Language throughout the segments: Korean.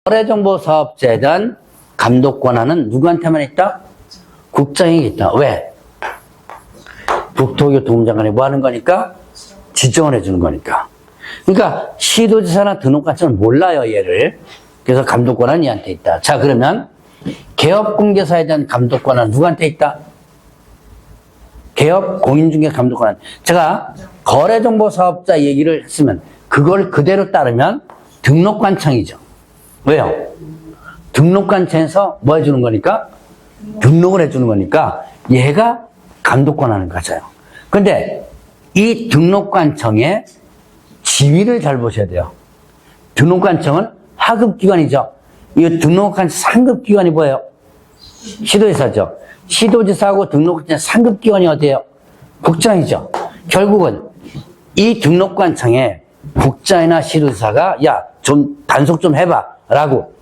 거래정보사업자에 대한 감독 권한은 누구한테만 있다? 국장에게 있다. 왜? 국토교통부 장관이 뭐 하는 거니까? 지정을 해주는 거니까. 그러니까 시도지사나 등록관청은 몰라요, 얘를. 그래서 감독 권한이 얘한테 있다. 자, 그러면 개업공개사에 대한 감독 권한은 누구한테 있다? 개업 공인중개 감독 권한. 제가 거래정보사업자 얘기를 했으면 그걸 그대로 따르면 등록관청이죠. 왜요? 등록관청에서 뭐 해주는 거니까? 등록을 해주는 거니까 얘가 감독 권한을 가져요. 근데 이 등록관청의 지위를 잘 보셔야 돼요. 등록관청은 하급기관이죠. 이 등록관청 상급기관이 뭐예요? 시도지사죠. 시도지사하고 등록관청 상급기관이 어디예요? 국장이죠. 결국은 이 등록관청에 국장이나 시도지사가 야, 좀 단속 좀 해봐 라고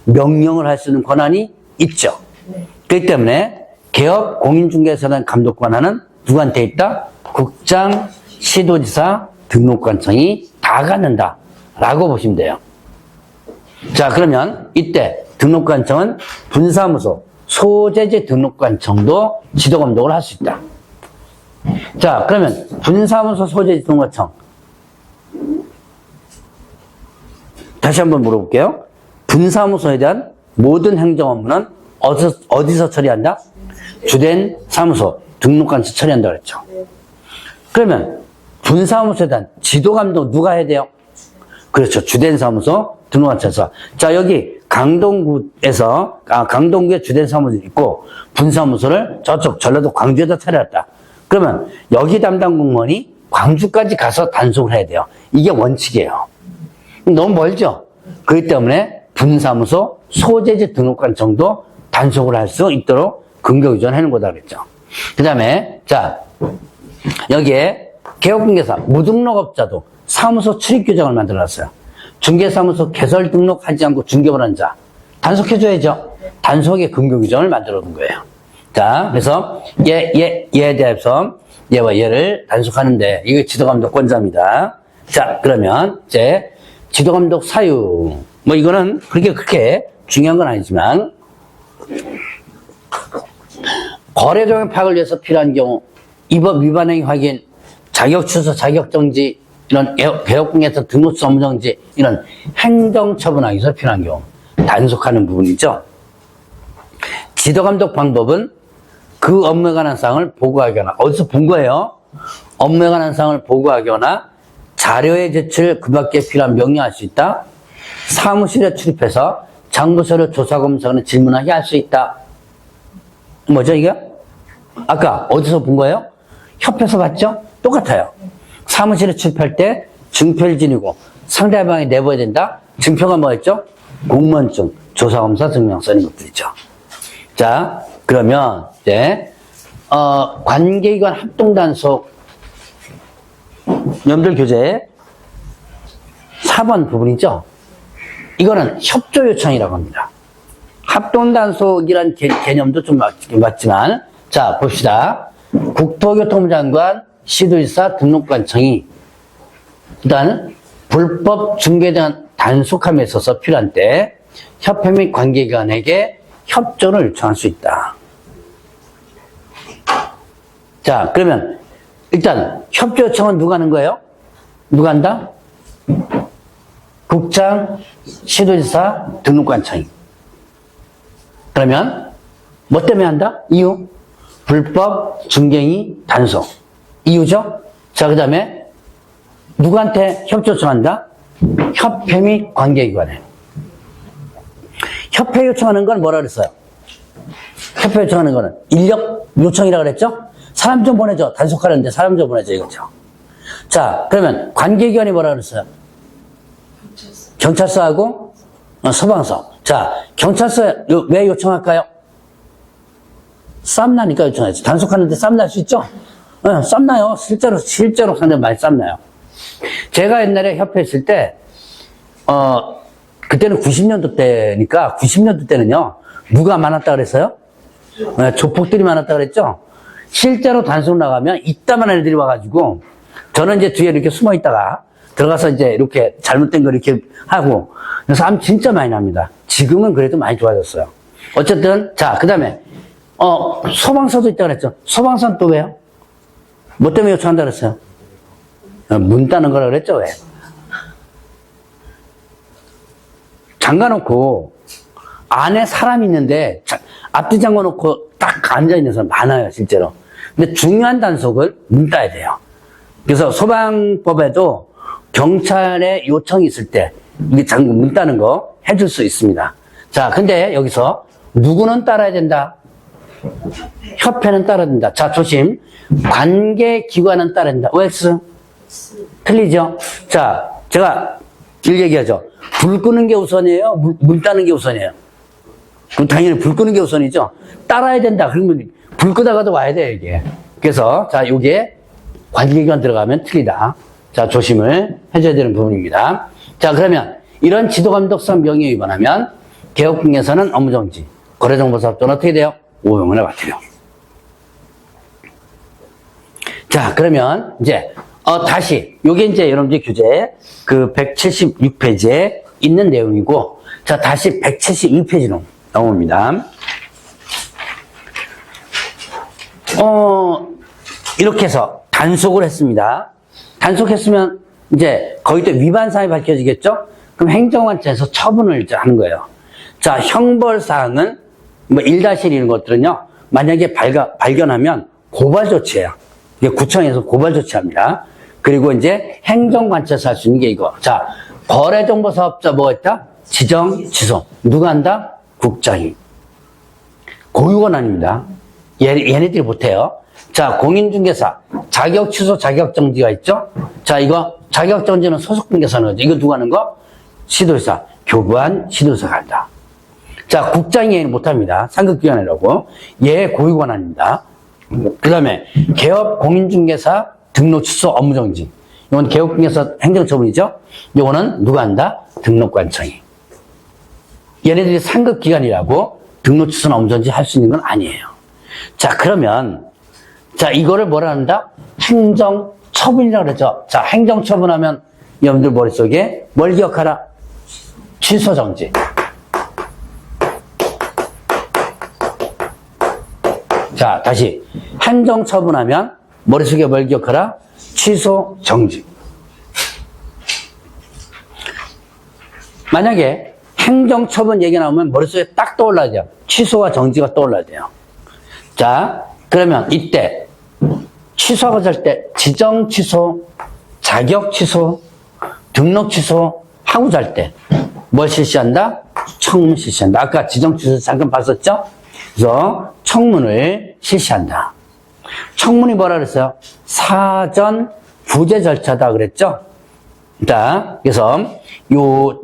명령을 할 수 있는 권한이 있죠. 그렇기 때문에 개업 공인중개사에 대한 감독 권한은 누구한테 있다? 국장, 시도지사, 등록관청이 다 갖는다 라고 보시면 돼요. 자, 그러면 이때 등록관청은 분사무소, 소재지 등록관청도 지도감독을 할 수 있다. 자, 그러면 분사무소, 소재지 등록관청 다시 한번 물어볼게요. 분사무소에 대한 모든 행정 업무는 어디서 처리한다? 주된 사무소, 등록관청 처리한다 그랬죠. 그러면 분사무소에 대한 지도감독 누가 해야 돼요? 그렇죠. 주된 사무소, 등록관청에서. 자, 여기 강동구에서, 강동구에 주된 사무소 있고, 분사무소를 저쪽 전라도 광주에다 차려놨다. 그러면 여기 담당 공무원이 광주까지 가서 단속을 해야 돼요. 이게 원칙이에요. 너무 멀죠? 그렇기 때문에 분사무소, 소재지 등록관청도 단속을 할 수 있도록 근거유전 해놓은 거다 그랬죠. 그 다음에, 자, 여기에 개업공개사, 무등록업자도 사무소 출입 규정을 만들어놨어요. 중개사무소 개설 등록하지 않고 중개원한 자, 단속해줘야죠. 단속의 근거규정을 만들어 놓은 거예요. 자, 그래서 얘에 대해서 얘와 얘를 단속하는데, 이게 지도감독 권자입니다. 자, 그러면 이제 지도감독 사유, 뭐 이거는 그렇게 중요한 건 아니지만, 거래조항 파악을 위해서 필요한 경우, 이법 위반행위 확인, 자격 취소, 자격 정지, 이런 개업공개사 등록소 업무 정지, 이런 행정처분하기 위해서 필요한 경우, 단속하는 부분이죠. 지도감독 방법은 그 업무에 관한 사항을 보고하거나, 어디서 본 거예요? 업무에 관한 사항을 보고하거나, 자료의 제출 그 밖에 필요한 명령할 수 있다. 사무실에 출입해서 장부서류 조사 검사하는 질문하게 할 수 있다. 뭐죠, 이게? 아까 어디서 본 거예요? 협회에서 봤죠? 똑같아요. 사무실에 출입할 때 증표를 지니고 상대방이 내보야 된다? 증표가 뭐였죠? 공무원증, 조사검사 증명서 이런 것들이죠. 자, 그러면 이제 관계기관 합동단속 연결 교재 4번 부분이죠. 이거는 협조 요청이라고 합니다. 합동단속이란 개념도 좀 맞지만, 자, 봅시다. 국토교통부 장관, 시도지사, 등록관청이 일단 불법 중개에 대한 단속함에 있어서 필요한 때 협회 및 관계기관에게 협조를 요청할 수 있다. 자, 그러면 일단 협조 요청은 누가 하는 거예요? 누가 한다? 국장, 시도지사, 등록관청이. 그러면 뭐 때문에 한다? 이유? 불법 중개행위 단속. 이유죠? 자, 그 다음에 누구한테 협조 요청한다? 협회 및 관계기관에. 협회 요청하는 건 뭐라 그랬어요? 협회 요청하는 거는 인력 요청이라고 그랬죠? 사람 좀 보내줘. 단속하려는데 사람 좀 보내줘, 이거죠. 자, 그러면 관계기관이 뭐라 그랬어요? 경찰서하고 소방서. 자, 경찰서 왜 요청할까요? 쌈 나니까 요청하지. 단속하는데 쌈 날 수 있죠? 네, 쌈 나요. 실제로 상당히 많이 쌈 나요. 제가 옛날에 협회에 있을 때, 그때는 90년도 때니까, 90년도 때는요, 누가 많았다 그랬어요? 네, 조폭들이 많았다 그랬죠? 실제로 단속 나가면 이따만한 애들이 와가지고, 저는 이제 뒤에 이렇게 숨어 있다가, 들어가서 이제 이렇게 잘못된 거 이렇게 하고, 그래서 쌈 진짜 많이 납니다. 지금은 그래도 많이 좋아졌어요. 어쨌든, 자, 그 다음에, 소방서도 있다고 그랬죠. 소방서는 또 왜요? 뭐 때문에 요청한다고 그랬어요? 문 따는 거라 그랬죠, 왜? 잠가놓고, 안에 사람이 있는데, 앞뒤 잠가놓고 딱 앉아있는 사람 많아요, 실제로. 근데 중요한 단속을 문 따야 돼요. 그래서 소방법에도 경찰에 요청이 있을 때, 이게 문 따는 거 해줄 수 있습니다. 자, 근데 여기서 누구는 따라야 된다? 협회는 따라야 된다. 자, 조심. 관계기관은 따라야 된다. OX? 틀리죠? 자, 제가 얘기하죠. 불 끄는 게 우선이에요? 문 따는 게 우선이에요? 그럼 당연히 불 끄는 게 우선이죠? 따라야 된다. 그러면 불 끄다가도 와야 돼요, 이게. 그래서, 자, 요게 관계기관 들어가면 틀리다. 자, 조심을 해줘야 되는 부분입니다. 자, 그러면 이런 지도감독상 명예 위반하면 개업공에서는 업무정지, 거래정보사업자는 어떻게 돼요? 5명을 맡아요. 자, 그러면 이제 다시 요게 이제 여러분들 규제 그 176페이지에 있는 내용이고, 자, 다시 171페이지로 넘어옵니다. 이렇게 해서 단속을 했습니다. 단속했으면 이제 거의 또 위반사항이 밝혀지겠죠? 그럼 행정관청에서 처분을 이제 하는 거예요. 자, 형벌사항은 뭐 1-1 이런 것들은요, 만약에 발견하면 고발 조치예요. 이게 구청에서 고발 조치합니다. 그리고 이제 행정관청에서 할 수 있는 게 이거. 자, 거래정보사업자 뭐 했다? 지정, 취소. 누가 한다? 국장이. 고유건 아닙니다. 얘네들이 못해요. 자, 공인중개사, 자격 취소, 자격 정지가 있죠? 자, 이거, 자격 정지는 소속 중개사는 거죠. 이거 누가 하는 거? 시도지사, 교부한 시도지사가 한다. 자, 국장이 얘는 못합니다. 상급기관이라고. 얘 고유관 아닙니다. 그 다음에, 개업 공인중개사 등록 취소 업무 정지. 이건 개업중개사 행정처분이죠? 이거는 누가 한다? 등록관청이. 얘네들이 상급기관이라고 등록 취소나 업무 정지 할 수 있는 건 아니에요. 자, 그러면, 자, 이거를 뭐라 한다? 행정처분이라고 그러죠. 자, 행정처분하면 여러분들 머릿속에 뭘 기억하라? 취소정지. 자, 다시. 행정처분하면 머릿속에 뭘 기억하라? 취소정지. 만약에 행정처분 얘기 나오면 머릿속에 딱 떠올라야 돼요. 취소와 정지가 떠올라야 돼요. 자, 그러면 이때 취소하고 잘 때 지정 취소, 자격 취소, 등록 취소 하고 잘 때 뭘 실시한다? 청문 실시한다. 아까 지정 취소 잠깐 봤었죠? 그래서 청문을 실시한다. 청문이 뭐라 그랬어요? 사전 부재 절차다 그랬죠? 자, 그래서 요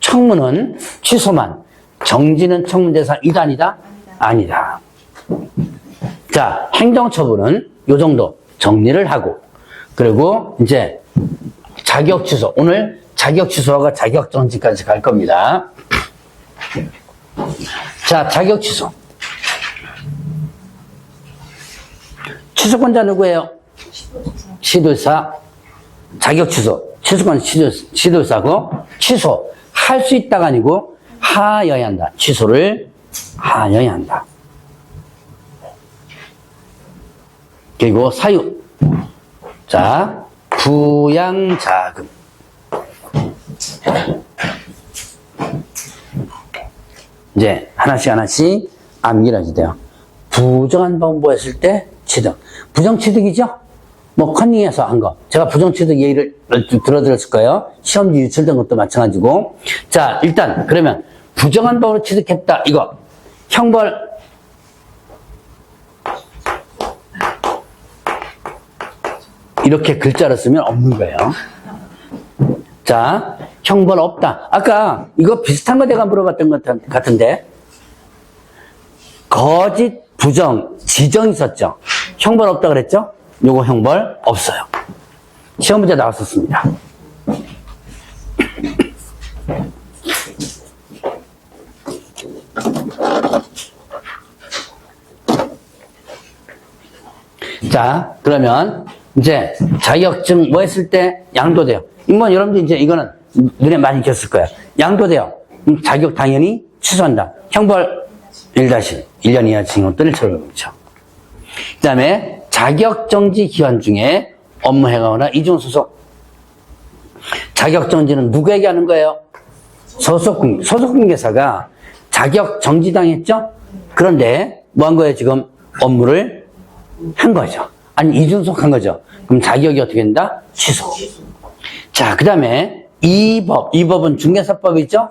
청문은 취소만, 정지는 청문 대상 이다 아니다? 아니다. 자, 행정처분은 요 정도 정리를 하고, 그리고 이제 자격 취소, 오늘 자격 취소하고 자격 정지까지 갈 겁니다. 자, 자격 취소. 취소권자 누구예요? 시도지사. 자격 취소. 취소권 시도지사고, 취소. 할 수 있다가 아니고, 하여야 한다. 취소를 하여야 한다. 그리고 사유. 자, 부양자금. 이제 하나씩 암기를 돼요. 부정한 방법 했을 때 취득. 부정취득이죠? 뭐 컨닝해서 한 거. 제가 부정취득 예의를 들어드렸을 거예요. 시험지 유출된 것도 마찬가지고. 자, 일단 그러면 부정한 방법으로 취득했다. 이거 형벌 이렇게 글자로 쓰면 없는 거예요. 자, 형벌 없다. 아까 이거 비슷한 거 내가 물어봤던 것 같은데, 거짓, 부정, 지정 있었죠? 형벌 없다 그랬죠? 요거 형벌 없어요. 시험 문제 나왔었습니다. 자, 그러면 이제 자격증 뭐 했을 때 양도돼요. 이건 여러분들 이제 이거는 눈에 많이 익혔을 거예요. 양도돼요. 자격 당연히 취소한다. 형벌 1-1년 이하 징역 또는 처벌금이죠. 그 다음에 자격정지 기간 중에 업무 행하거나 이중소속. 자격정지는 누구에게 하는 거예요? 소속공개사가 자격정지당했죠? 그런데 뭐 한 거예요? 지금 업무를 한 거죠. 아니, 이중소속한 거죠. 그럼 자격이 어떻게 된다? 취소. 자, 그 다음에 이 법은 중개사법이죠?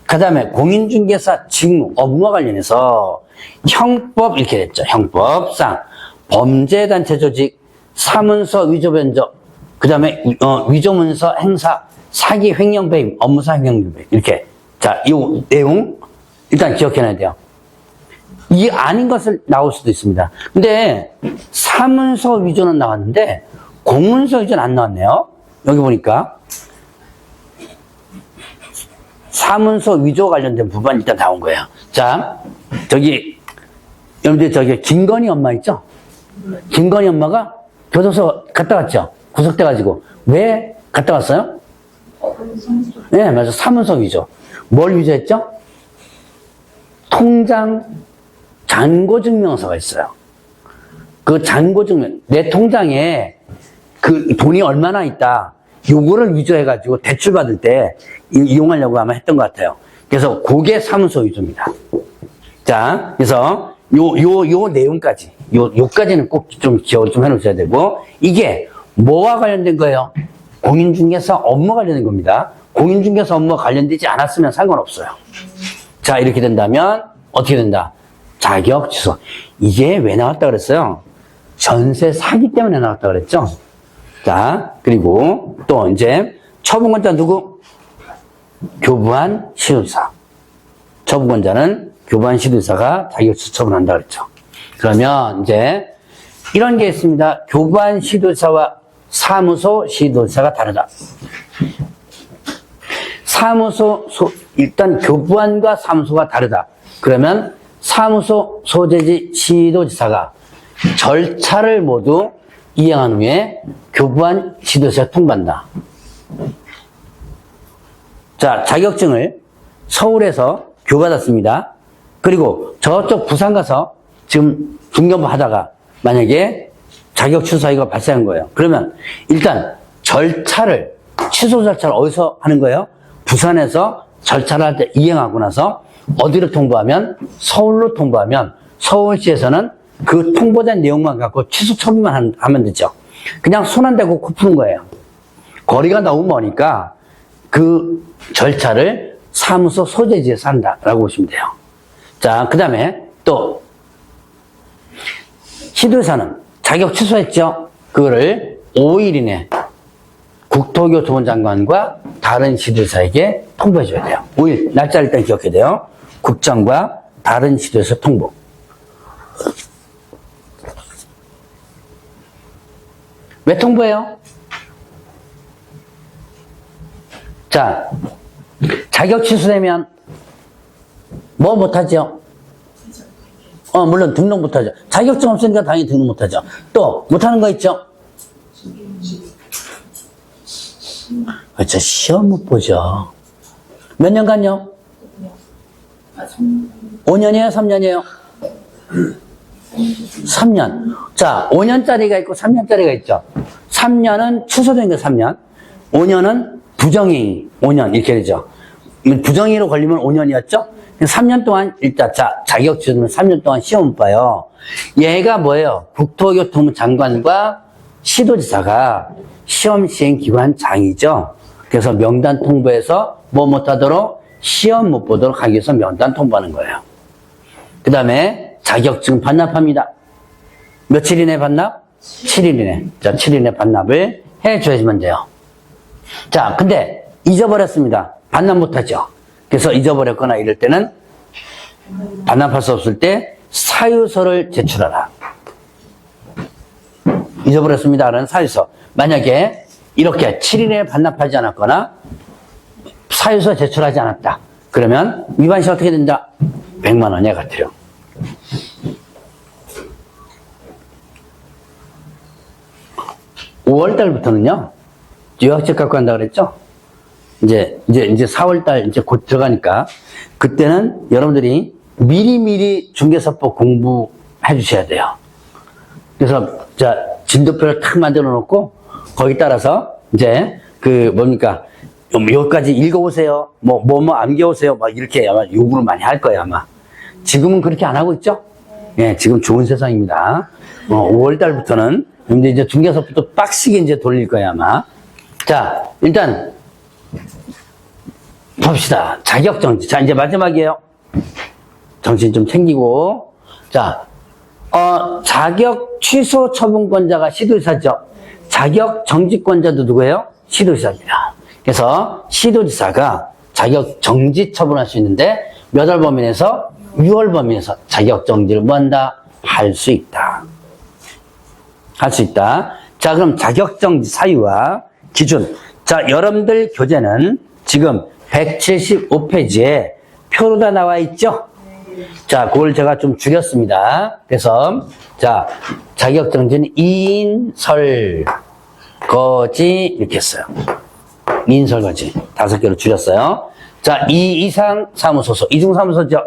그 다음에 공인중개사 직무, 업무와 관련해서 형법 이렇게 됐죠. 형법상 범죄단체 조직, 사문서 위조 변조, 그 다음에 위조문서 행사, 사기 횡령 배임, 업무상 횡령 배임 이렇게. 자, 이 내용 일단 기억해놔야 돼요. 이 아닌 것을 나올 수도 있습니다. 근데 사문서 위조는 나왔는데 공문서 위조는 안 나왔네요. 여기 보니까 사문서 위조 관련된 부분 일단 나온 거예요. 자, 여러분들 저기 김건희 엄마 있죠? 김건희 엄마가 교도소 갔다 왔죠? 구속돼가지고. 왜 갔다 왔어요? 네, 맞아. 사문서 위조. 뭘 위조했죠? 통장 잔고증명서가 있어요. 그 잔고증명, 내 통장에 그 돈이 얼마나 있다. 요거를 위조해가지고 대출받을 때 이용하려고 아마 했던 것 같아요. 그래서 그게 사문서 위조입니다. 자, 그래서 요 내용까지, 요까지는 꼭 좀 기억을 좀 해놓으셔야 되고, 이게 뭐와 관련된 거예요? 공인중개사 업무 관련된 겁니다. 공인중개사 업무와 관련되지 않았으면 상관없어요. 자, 이렇게 된다면 어떻게 된다? 자격 취소. 이게 왜 나왔다 그랬어요? 전세 사기 때문에 나왔다 그랬죠? 자, 그리고 또 이제 처분권자 누구? 교부한 시도지사. 처분권자는 교부한 시도지사가 자격 취소 처분한다 그랬죠. 그러면 이제 이런 게 있습니다. 교부한 시도지사와 사무소 시도지사가 다르다. 일단 교부한과 사무소가 다르다. 그러면 사무소 소재지 시도지사가 절차를 모두 이행한 후에 교부한 시도지사에 통보한다. 자, 자격증을 서울에서 교부받았습니다. 그리고 저쪽 부산 가서 지금 중견부 하다가 만약에 자격 취소 사유가 발생한 거예요. 그러면 일단 취소 절차를 어디서 하는 거예요? 부산에서 절차를 할 때 이행하고 나서 어디로 통보하면? 서울로 통보하면 서울시에서는 그 통보된 내용만 갖고 취소 처분만 하면 되죠. 그냥 손 안 대고 코 푸는 거예요. 거리가 너무 머니까 그 절차를 사무소 소재지에서 한다라고 보시면 돼요. 자, 그 다음에 또 시도지사는 자격 취소했죠. 그거를 5일 이내 국토교통부 장관과 다른 시도지사에게 통보해줘야 돼요. 5일, 날짜를 일단 기억해야 돼요. 국장과 다른 시도지사 통보. 왜 통보해요? 자, 자격 취소되면 뭐 못하죠? 물론 등록 못하죠. 자격증 없으니까 당연히 등록 못하죠. 또 못하는 거 있죠? 그렇죠. 시험 못 보죠. 몇 년간요? 5년이에요? 3년이에요? 3년. 자, 5년짜리가 있고 3년짜리가 있죠. 3년은 취소된 게 3년. 5년은 부정행위 5년 이렇게 되죠. 부정행위로 걸리면 5년이었죠. 3년 동안 일단 자격 취소되면 3년 동안 시험 못 봐요. 얘가 뭐예요? 국토교통부 장관과 시도지사가 시험 시행 기관장이죠. 그래서 명단 통보해서 뭐 못하도록 시험 못 보도록 하기 위해서 명단 통보하는 거예요. 그 다음에 자격증 반납합니다. 며칠 이내 반납? 7일 이내. 자, 7일 이내 반납을 해줘야지만 돼요. 자, 근데 잊어버렸습니다. 반납 못하죠. 그래서 잊어버렸거나 이럴 때는 반납할 수 없을 때 사유서를 제출하라. 잊어버렸습니다. 라는 사유서. 만약에 이렇게 7일에 반납하지 않았거나 사유서 제출하지 않았다. 그러면 위반시 어떻게 된다? 100만 원 이하 같아요. (5월달부터는요) 유학책 갖고 간다 그랬죠? 이제 4월달 이제 곧 들어가니까 그때는 여러분들이 미리미리 중개사법 공부해 주셔야 돼요. 그래서 자 진도표를 탁 만들어 놓고 거기 따라서 이제 그 뭡니까 여기까지 읽어보세요. 뭐 암기해오세요. 막 이렇게 아마 요구를 많이 할 거예요 아마. 지금은 그렇게 안 하고 있죠? 예, 지금 좋은 세상입니다. 5월달부터는 이제 중개사부터 빡시게 이제 돌릴 거예요 아마. 자 일단 봅시다. 자격정지. 자 이제 마지막이에요. 정신 좀 챙기고. 자 자격 취소 처분권자가 시도지사죠. 자격 정지권자도 누구예요? 시도지사입니다. 그래서 시도지사가 자격 정지 처분할 수 있는데 몇 월 범위에서 6월 범위에서 자격 정지를 뭐 한다? 할 수 있다. 할 수 있다. 자 그럼 자격 정지 사유와 기준. 자 여러분들 교재는 지금 175페이지에 표로 다 나와 있죠? 자, 그걸 제가 좀 줄였습니다. 그래서, 자, 자격정지는 이인설거지, 이렇게 했어요. 이인설거지. 5개로 줄였어요. 자, 이 이상 사무소소, 이중사무소죠.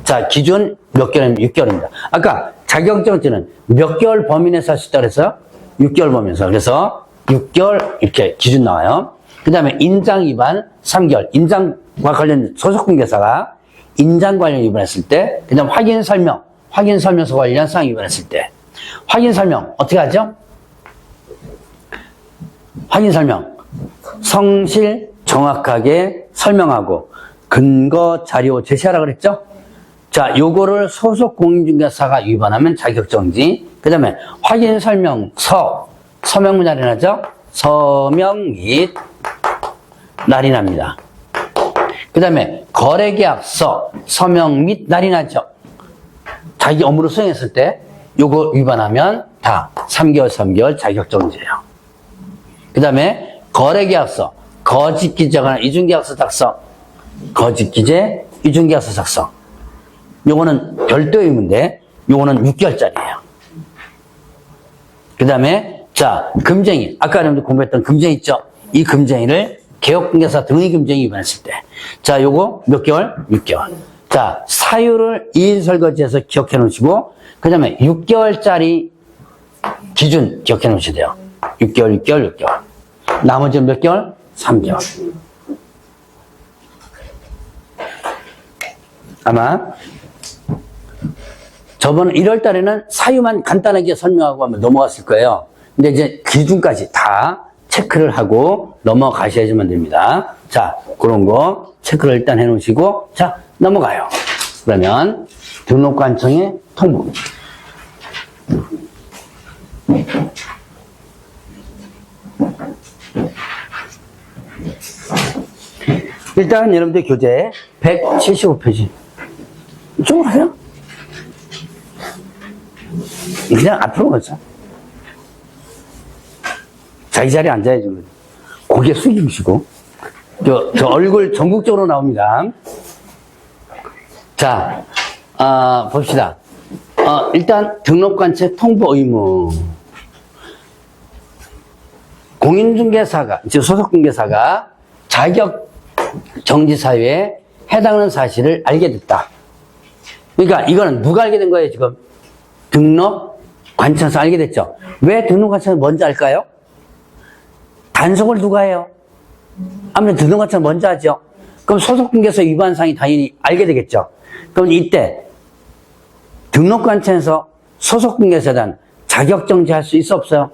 자, 기준 몇 개월이면 6개월입니다. 아까 자격정지는 몇 개월 범위 내에서 할 수 있다고 그랬어요? 6개월 범위에서. 그래서 6개월 이렇게 기준 나와요. 그 다음에 인장 위반 3개월. 인장과 관련 소속공개사가 인장 관련 위반했을 때, 그 다음 확인 설명서 관련 사항 위반했을 때, 확인 설명 어떻게 하죠? 확인 설명 성실 정확하게 설명하고 근거 자료 제시하라 그랬죠? 자, 요거를 소속 공인중개사가 위반하면 자격정지. 그 다음에 확인 설명서 서명 및 날인하죠? 서명 및 날인합니다. 그 다음에 거래계약서 서명 및 날인하죠. 자기 업무를 수행했을 때 요거 위반하면 다 3개월 자격정지예요. 그 다음에 거래계약서 거짓기재거나 이중계약서 작성, 거짓기재 이중계약서 작성. 요거는 별도의 의무인데 요거는 6개월짜리예요. 그 다음에 자 금쟁이, 아까 여러분들 공부했던 금쟁이 있죠? 이 금쟁이를 개업공개사 등의금쟁이 위반했을 때. 자, 요거 몇 개월? 6개월. 자, 사유를 이인설거지해서 기억해 놓으시고, 그 다음에 6개월짜리 기준 기억해 놓으셔야 돼요. 6개월. 나머지는 몇 개월? 3개월. 아마, 저번 1월 달에는 사유만 간단하게 설명하고 하면 넘어갔을 거예요. 근데 이제 기준까지 다 체크를 하고 넘어가셔야지만 됩니다. 자, 그런 거 체크를 일단 해 놓으시고, 자, 넘어가요. 그러면 등록관청의 통보. 일단 여러분들 교재 175페이지. 이쪽으로 하세요. 그냥 앞으로 가자. 자기 자리에 앉아야지. 고개 숙이시고. 저 얼굴 전국적으로 나옵니다. 자, 봅시다. 일단 등록관청 통보 의무. 공인중개사가, 즉 소속중개사가 자격 정지 사유에 해당하는 사실을 알게 됐다. 그러니까 이거는 누가 알게 된 거예요, 지금? 등록관청에서 알게 됐죠. 왜 등록관청을 먼저 알까요? 단속을 누가 해요? 아무래도 등록관청 먼저 하죠. 그럼 소속중개사 위반사항이 당연히 알게 되겠죠. 그럼 이때 등록관청에서 소속중개사에 대한 자격정지할 수 있어 없어요?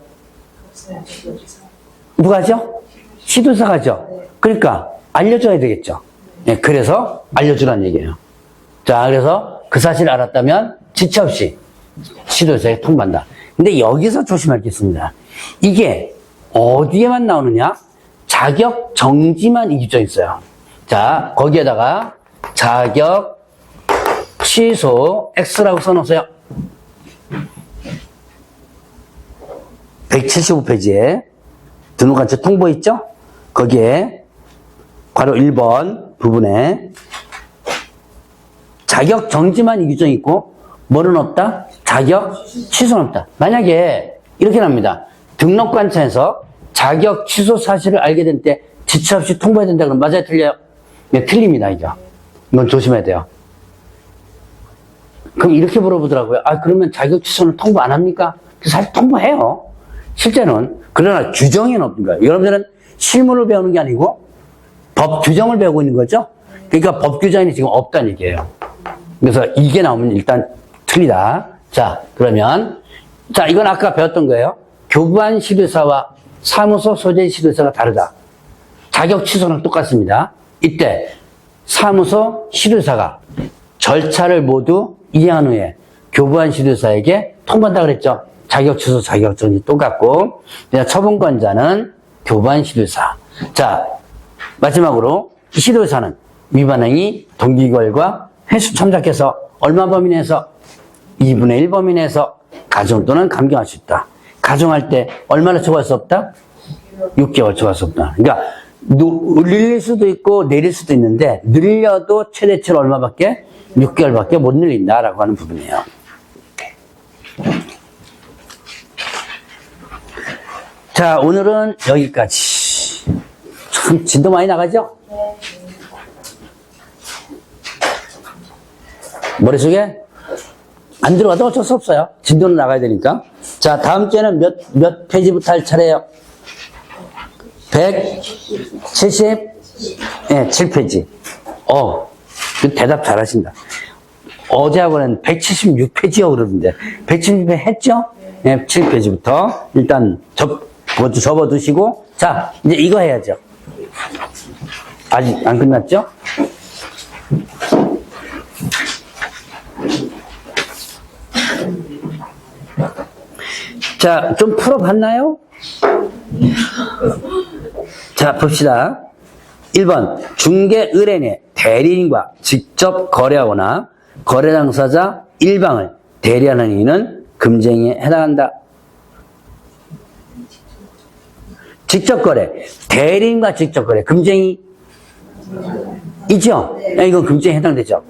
누가 하죠? 시도사가 하죠. 그러니까 알려줘야 되겠죠. 네, 그래서 알려주라는 얘기예요. 자, 그래서 그 사실을 알았다면 지체 없이 시도사에게 통보한다. 근데 여기서 조심할 게 있습니다. 이게 어디에만 나오느냐? 자격 정지만 이 규정이 있어요. 자, 거기에다가 자격 취소 X라고 써놓으세요. 175페이지에 등록관청 통보 있죠? 거기에 괄호 1번 부분에 자격 정지만 이 규정이 있고 뭐는 없다? 자격 취소는 없다. 만약에 이렇게 납니다. 등록관청에서 자격 취소 사실을 알게 된 때 지체 없이 통보해야 된다 그러면 맞아요, 틀려요? 네, 틀립니다, 이거. 이건 조심해야 돼요. 그럼 이렇게 물어보더라고요. 아, 그러면 자격 취소는 통보 안 합니까? 사실 통보해요. 실제는. 그러나 규정에는 없는 거예요. 여러분들은 실무를 배우는 게 아니고 법 규정을 배우고 있는 거죠? 그러니까 법 규정이 지금 없다는 얘기예요. 그래서 이게 나오면 일단 틀리다. 자, 그러면, 자, 이건 아까 배웠던 거예요. 교부한 시도사와 사무소 소재 시도사가 다르다. 자격 취소는 똑같습니다. 이때 사무소 시도사가 절차를 모두 이해한 후에 교부한 시도사에게 통보한다 그랬죠. 자격 취소, 자격증이 똑같고, 처분권자는 교부한 시도사. 자, 마지막으로 시도사는 위반행위 동기결과 횟수 참작해서 얼마 범위 내에서 2분의 1 범위 내에서 가중 또는 감경할 수 있다. 가중할 때 얼마나 초과할 수 없다? 6개월 초과할 수 없다. 그러니까 늘릴 수도 있고 내릴 수도 있는데 늘려도 최대치로 얼마밖에? 6개월밖에 못 늘린다라고 하는 부분이에요. 자, 오늘은 여기까지. 참 진도 많이 나가죠? 머릿속에 안 들어가도 어쩔 수 없어요. 진도는 나가야 되니까. 자, 다음 주에는 몇 페이지부터 할 차례예요? 177페이지. 대답 잘하신다. 어제하고는 176페이지요 그러던데. 176페이지 했죠? 네, 7페이지부터 일단 그것도 접어두시고. 자, 이제 이거 해야죠. 아직 안 끝났죠? 자, 좀 풀어봤나요? 자, 봅시다. 1번, 중개 의뢰인의 대리인과 직접 거래하거나 거래 당사자 일방을 대리하는 행위는 금지행위에 해당한다. 직접 거래, 대리인과 직접 거래, 금지행위 있죠? 이건 금지행위에 해당되죠.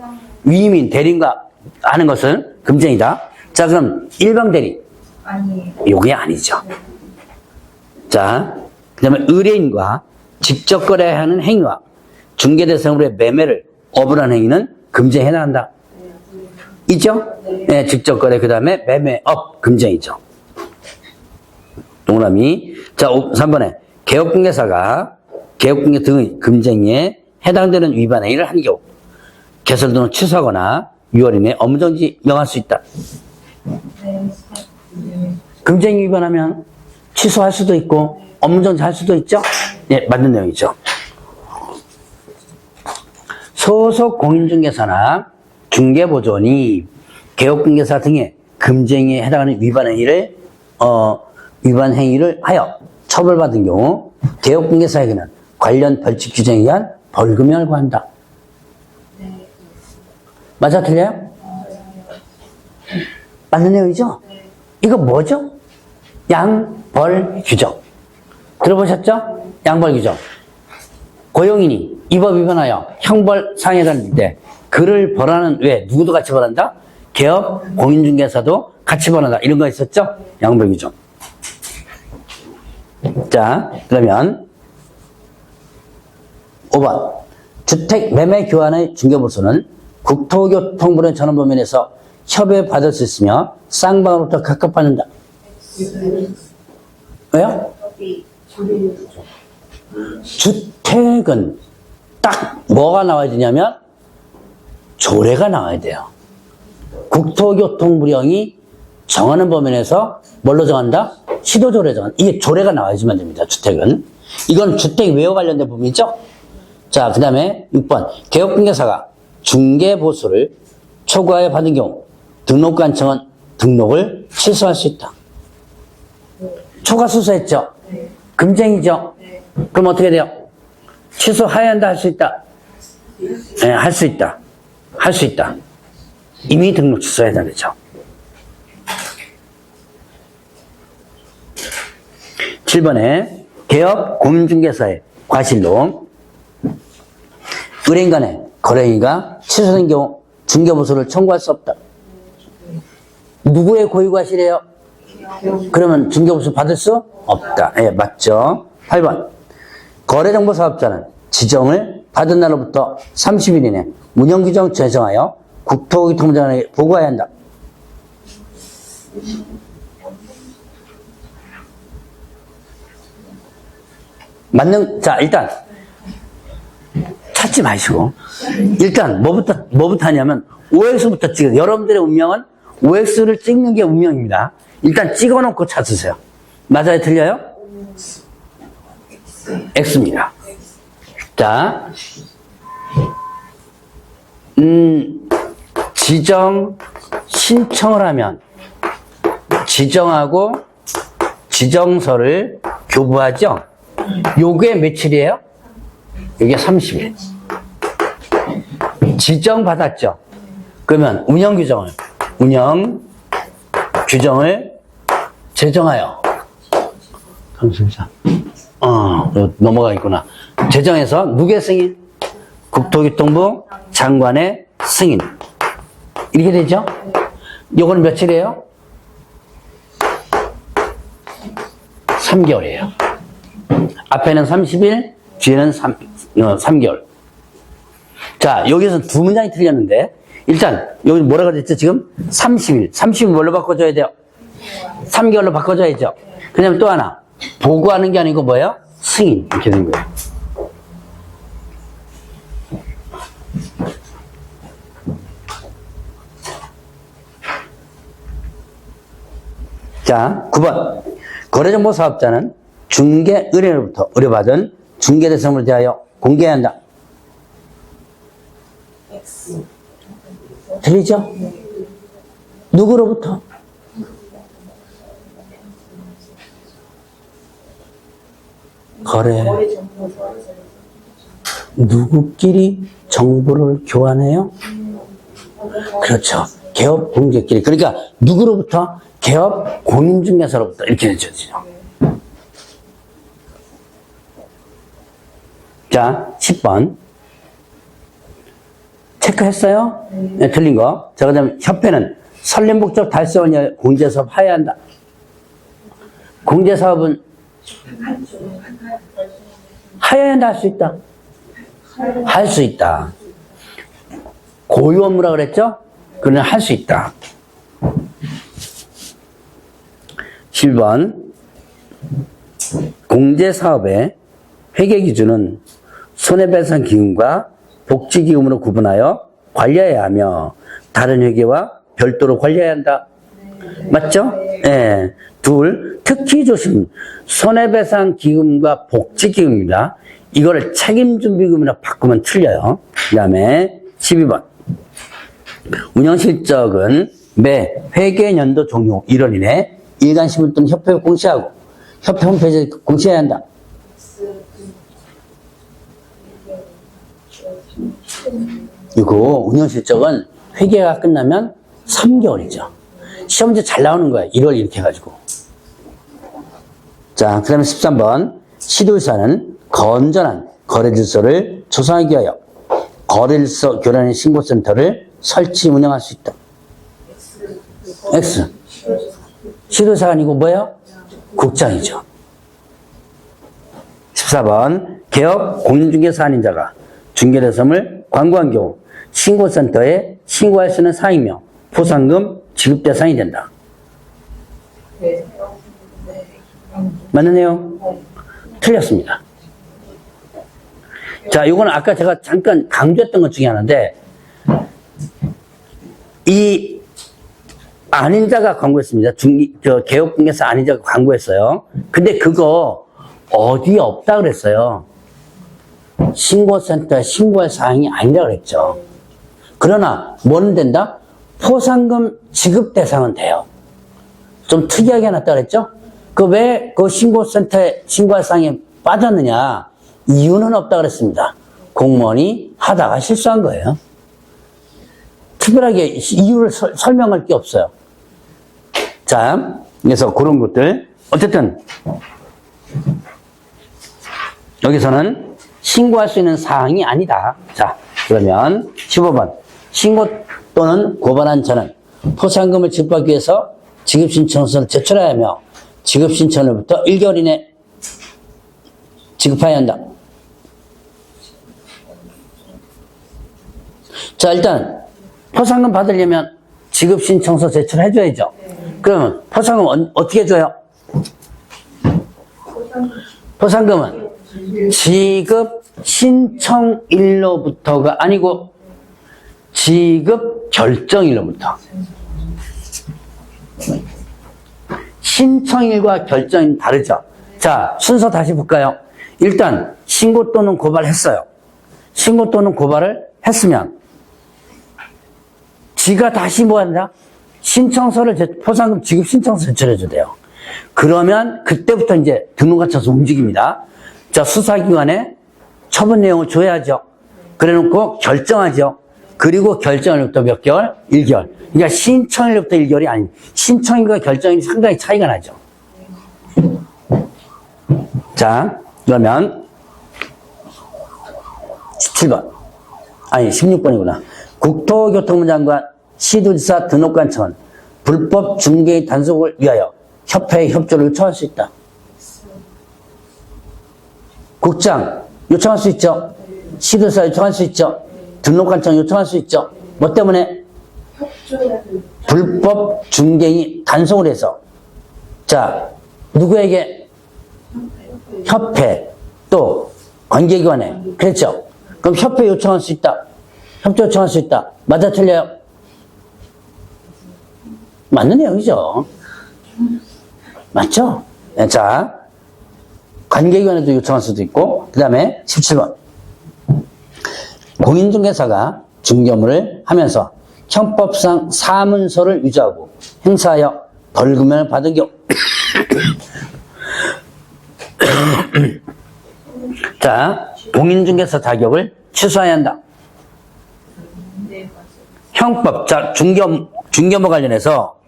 위임인, 대리인과 하는 것은 금지행위다. 자, 그럼 일방 대리. 요게 아니죠. 자, 그 다음에 의뢰인과 직접 거래하는 행위와 중개 대상으로의 매매를 업을 하는 행위는 금지에 해당한다. 있죠? 네, 직접 거래, 그 다음에 매매, 업, 금지이죠. 동그라미. 자, 3번에 개업공개사가 개업공개 등의 금지행위에 해당되는 위반 행위를 한 경우 개설 등을 취소하거나 6월 이내에 업무정지 명할 수 있다. 금지행위 위반하면 취소할 수도 있고 업무정지 할 수도 있죠? 예, 맞는 내용이죠. 소속 공인중개사나 중개보조원이 개업공개사 등의 금지행위에 해당하는 위반 행위를 하여 처벌받은 경우 개업공개사에게는 관련 벌칙 규정에 의한 벌금을 요구한다. 맞아, 틀려요? 맞는 내용이죠? 이거 뭐죠? 양벌 규정. 들어보셨죠? 양벌 규정. 고용인이 이 법 위반하여 형벌 상해에 달릴 때 그를 벌하는 왜 누구도 같이 벌한다? 개업 공인중개사도 같이 벌한다. 이런 거 있었죠? 양벌 규정. 자, 그러면 5번 주택 매매 교환의 중개보수는 국토교통부의 전원범위에서 협의받을 수 있으며 쌍방으로부터 각각 받는다. 왜요? 주택은 딱 뭐가 나와야 되냐면 조례가 나와야 돼요. 국토교통부령이 정하는 범위 내에서 뭘로 정한다? 시도조례 정한다. 이게 조례가 나와야지만 됩니다. 주택은. 이건 주택 외와 관련된 부분이죠. 자, 그 다음에 6번 개업공개사가 중개보수를 초과해 받은 경우 등록관청은 등록을 취소할 수 있다. 초과 수수했죠? 금쟁이죠? 그럼 어떻게 돼요? 취소해야 한다, 할 수 있다? 네, 할 수 있다. 할 수 있다. 이미 등록 취소해야 되죠. 7번에 개업 공인중개사의 과실로 의뢰인 간의 거래행위가 취소된 경우 중개보수를 청구할 수 없다. 누구의 고유과실이에요? 그러면 중개보수 받을 수 없다. 예, 맞죠. 8번 거래정보사업자는 지정을 받은 날로부터 30일 이내 운영규정 제정하여 국토교통부장관에게 보고해야 한다. 자, 일단 찾지 마시고 일단 뭐부터 하냐면 OX부터 찍어요. 여러분들의 운명은 OX를 찍는 게 운명입니다. 일단 찍어놓고 찾으세요. 맞아요? 틀려요? X입니다. 자, 지정 신청을 하면 지정하고 지정서를 교부하죠? 요게 며칠이에요? 요게 30일. 지정 받았죠? 그러면 운영 규정을 제정하여 강수자 넘어가 있구나. 제정해서 누구의 승인? 국토교통부 장관의 승인. 이렇게 되죠? 요거는 며칠이에요? 3개월이에요. 앞에는 30일, 뒤에는 3개월. 자, 여기서 두 문장이 틀렸는데, 일단, 여기 뭐라고 그랬죠, 지금? 30일. 30일 뭘로 바꿔줘야 돼요? 3개월로 바꿔줘야죠. 그 다음에 또 하나. 보고하는 게 아니고 뭐예요? 승인. 이렇게 된 거예요. 자, 9번. 거래정보 사업자는 중개 의뢰로부터 의뢰받은 중개 대상을 대하여 공개해야 한다. 들리죠? 누구로부터? 거래. 누구끼리 정보를 교환해요? 그렇죠. 개업 공개끼리. 그러니까 누구로부터? 개업 공인중개사로부터 이렇게 되죠. 자, 10번. 체크했어요? 네, 틀린 거. 자, 그 다음에 협회는 설립 목적 달성을 위해 공제사업 하여야 한다. 공제사업은 하여야 한다, 할 수 있다. 할 수 있다. 고유 업무라 그랬죠? 그러나 할 수 있다. 7번. 공제사업의 회계기준은 손해배상 기금과 복지기금으로 구분하여 관리해야 하며 다른 회계와 별도로 관리해야 한다. 맞죠? 예. 네. 둘, 특히 조심. 손해배상 기금과 복지기금입니다. 이거를 책임준비금이라 바꾸면 틀려요. 그 다음에 12번. 운영실적은 매 회계연도 종료 1월 이내 일간신문 또는 협회에 공시하고 협회 홈페이지에 공시해야 한다. 이거 운영실적은 회계가 끝나면 3개월이죠. 시험 문제 잘 나오는 거예요. 1월 이렇게 해가지고. 자, 그 다음에 13번. 시도의사는 건전한 거래질서를 조성하기 위하여 거래질서 교란의 신고센터를 설치 운영할 수 있다. X. 시도의사가 아니고 뭐예요? 국장이죠. 14번. 개업 공인중개사 아닌 자가 중개대상을 광고한 경우 신고센터에 신고할 수 있는 사항이며 포상금 지급 대상이 된다. 맞는 내용? 틀렸습니다. 자, 요거는 아까 제가 잠깐 강조했던 것 중에 하나인데, 이 아닌 자가 광고했습니다. 개업공개사 아닌 자가 광고했어요. 근데 그거 어디에 없다 그랬어요. 신고센터에 신고할 사항이 아니라 그랬죠. 그러나 뭐는 된다? 포상금 지급 대상은 돼요. 좀 특이하게 해놨다 그랬죠? 왜 그 신고센터에 신고할 사항이 빠졌느냐? 이유는 없다 그랬습니다. 공무원이 하다가 실수한 거예요. 특별하게 이유를 설명할 게 없어요. 자, 그래서 그런 것들. 어쨌든 여기서는 신고할 수 있는 사항이 아니다. 자, 그러면 15번. 신고 또는 고발한 자는 포상금을 지급하기 위해서 지급신청서를 제출해야 하며 지급신청으로부터 1개월 이내 지급해야 한다. 자, 일단 포상금 받으려면 지급 신청서 제출해줘야죠. 그러면 포상금 어떻게 줘요? 포상금은 지급 신청일로부터가 아니고 지급 결정일로부터. 신청일과 결정일 다르죠. 자, 순서 다시 볼까요? 일단 신고 또는 고발했어요. 신고 또는 고발을 했으면 지가 다시 뭐 한다? 신청서를 포상금 지급 신청서 제출해줘야 돼요. 그러면 그때부터 이제 등록관청서 움직입니다. 자, 수사기관에 처분 내용을 줘야죠. 그래놓고 결정하죠. 그리고 결정일부터 몇 개월? 1개월. 그러니까 신청일부터 1개월이 아닌, 신청일과 결정일이 상당히 차이가 나죠. 자, 그러면 17번. 아니, 16번이구나. 국토교통부 장관, 시도지사 등록관청은 불법 중개의 단속을 위하여 협회의 협조를 요청할 수 있다. 국장 요청할 수 있죠. 시도지사 요청할 수 있죠. 등록관청 요청할 수 있죠. 뭐 때문에? 불법 중개의 단속을 해서. 자, 누구에게? 협회, 또 관계기관에. 그랬죠. 그럼 협회 요청할 수 있다. 협조 요청할 수 있다. 맞아, 틀려요? 맞는 내용이죠. 맞죠? 네, 자, 관계기관에도 요청할 수도 있고, 그 다음에 17번. 공인중개사가 중개업무를 하면서 형법상 사문서를 위조하고 행사하여 벌금을 받은 경우. 자, 공인중개사 자격을 취소해야 한다. 형법, 자, 중개업무 관련해서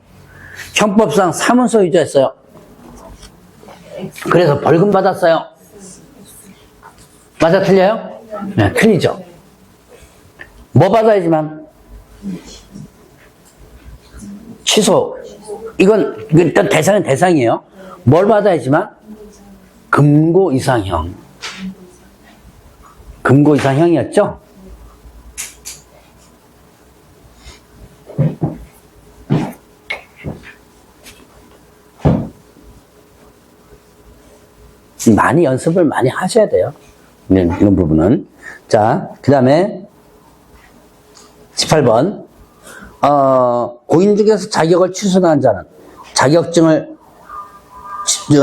형법상 사문서 위조했어요. 그래서 벌금 받았어요. 맞아, 틀려요? 네, 틀리죠. 뭐 받아야지만? 취소. 이건 일단 대상은 대상이에요. 뭘 받아야지만? 금고 이상형. 금고 이상형이었죠? 많이 연습을 많이 하셔야 돼요. 네, 이런 부분은. 자, 그 다음에 18번. 공인중개사 자격을 취소한 자는 자격증을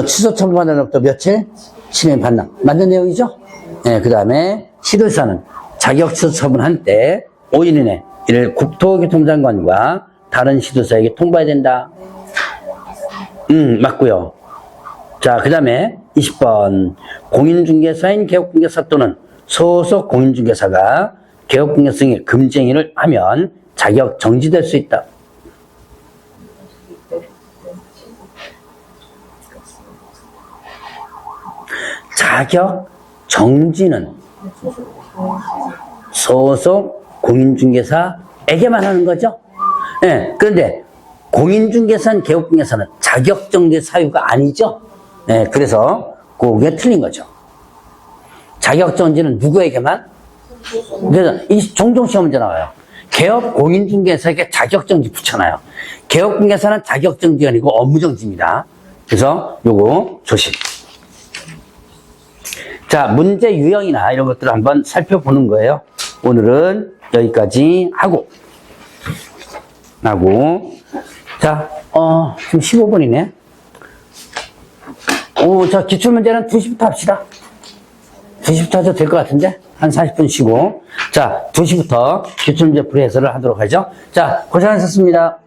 취소 처분받은 날부터 며칠? 7일 반납. 맞는 내용이죠? 네, 그 다음에 시도지사는 자격 취소 처분한 때 5일 이내 이를 국토교통장관과 다른 시도지사에게 통보해야 된다. 맞고요. 자, 그 다음에 20번. 공인중개사인 개업중개사 또는 소속 공인중개사가 개업중개사의 금지행위를 하면 자격 정지될 수 있다. 자격 정지는 소속 공인중개사에게만 하는 거죠. 네, 그런데 공인중개사는 개업중개사는 자격 정지 사유가 아니죠. 네, 그래서 그게 틀린 거죠. 자격 정지는 누구에게만? 그래서 이 종종 시험 문제 나와요. 개업 공인중개사에게 자격 정지 붙여놔요. 개업 중개사는 자격 정지가 아니고 업무 정지입니다. 그래서 요거 조심. 자, 문제 유형이나 이런 것들을 한번 살펴보는 거예요. 오늘은 여기까지 하고. 자, 지금 15분이네. 자, 기출문제는 2시부터 합시다. 2시부터 해도 될 것 같은데? 한 40분 쉬고. 자, 2시부터 기출문제 풀이 해설을 하도록 하죠. 자, 고생하셨습니다.